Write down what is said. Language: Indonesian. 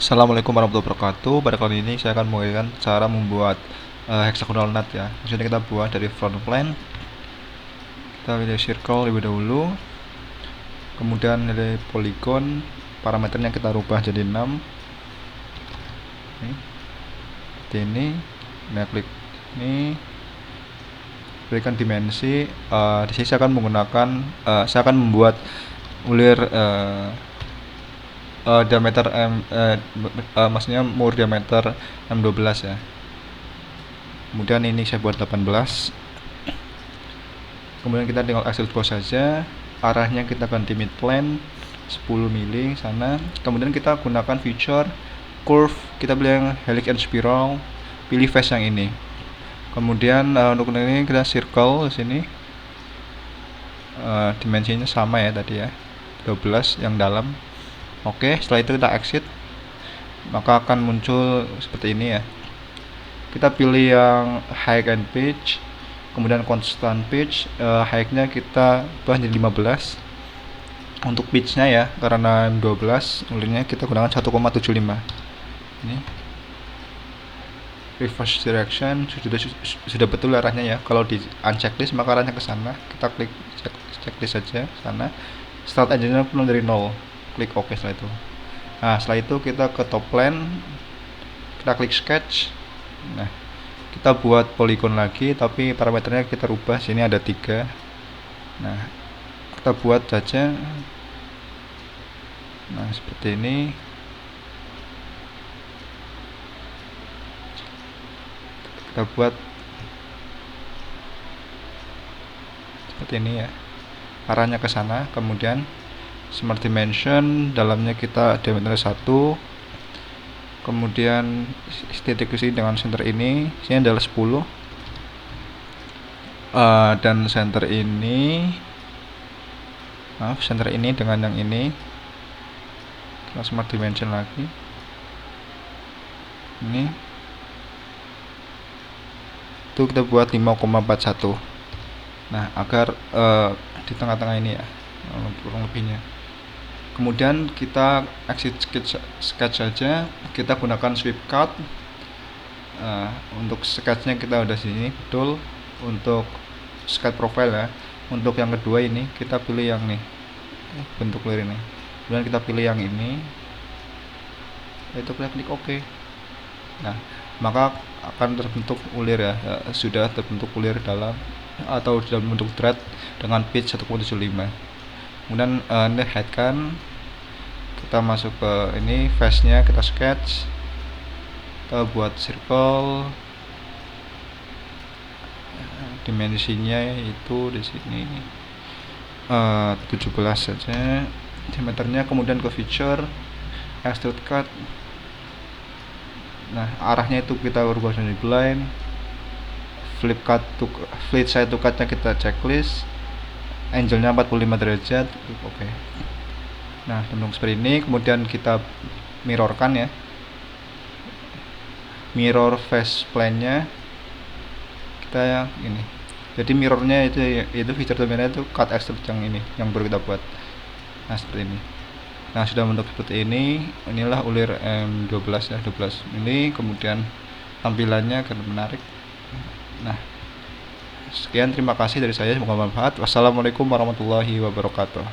Assalamualaikum warahmatullahi wabarakatuh. Pada kali ini saya akan mengajarkan cara membuat hexagonal nut ya. Maksudnya kita buat dari front plane. Kita pilih circle lebih dahulu. Kemudian dari polygon, parameternya kita rubah jadi 6. Seperti ini. Nah, klik ini. Berikan dimensi. Di sini saya akan menggunakan saya akan membuat ulir diameter maksudnya mur diameter M12 ya. Kemudian ini saya buat 18. Kemudian kita tinggal expose saja. Arahnya kita ganti mid plane 10 mili sana. Kemudian kita gunakan feature curve, kita pilih yang helix and spiral, pilih face yang ini. Kemudian untuk ini kita circle di sini. Dimensinya sama ya tadi ya, 12 yang dalam. Oke, setelah itu kita exit, maka akan muncul seperti ini ya. Kita pilih yang height and pitch, kemudian constant pitch. Height-nya kita ubah jadi 15. Untuk pitch-nya ya, karena 12, ulirnya kita gunakan 1,75. Ini reverse direction sudah betul arahnya ya. Kalau di unchecklist maka arahnya ke sana. Kita klik checklist saja sana. Start engine-nya penuh dari 0. Klik OK setelah itu. Nah, setelah itu kita ke top plane. Kita klik sketch. Nah, kita buat polygon lagi, tapi parameternya kita rubah. Sini ada 3. Nah, kita buat saja. Nah, seperti ini. Kita buat seperti ini ya. Arahnya ke sana. Kemudian smart dimension, dalamnya kita diameter 1. Kemudian titik isi dengan center ini adalah 10. Dan center ini, center ini dengan yang ini kita smart dimension lagi. Ini itu kita buat 5,41. Nah, agar di tengah-tengah ini ya, kurang lebihnya. Kemudian kita exit sketch saja. Kita gunakan sweep cut. Untuk sketchnya kita udah sini betul. Untuk sketch profile ya. Untuk yang kedua ini kita pilih yang nih, bentuk layer ini. Kemudian kita pilih yang ini. Itu kita klik OK. Nah, maka akan terbentuk ulir ya. Sudah terbentuk ulir dalam atau dalam bentuk thread dengan pitch 1,75. Kemudian ini head kan, kita masuk ke ini face nya, kita sketch, kita buat circle. Dimensinya itu di sini 17 saja diameternya. Kemudian ke feature extrude cut. Nah, arahnya itu kita ubah jadi blind. Flip side to cut nya kita checklist. Angle-nya 45 derajat. Oke. Nah, bentuk seperti ini. Kemudian kita mirrorkan ya. Mirror face plane-nya kita yang ini. Jadi mirrornya itu feature domainnya itu cut extrude yang ini yang baru kita buat. Nah, seperti ini. Nah, sudah bentuk seperti ini. Inilah ulir M12 ya, 12 ini. Kemudian tampilannya akan menarik. Nah, sekian, terima kasih dari saya, semoga bermanfaat. Wassalamualaikum warahmatullahi wabarakatuh.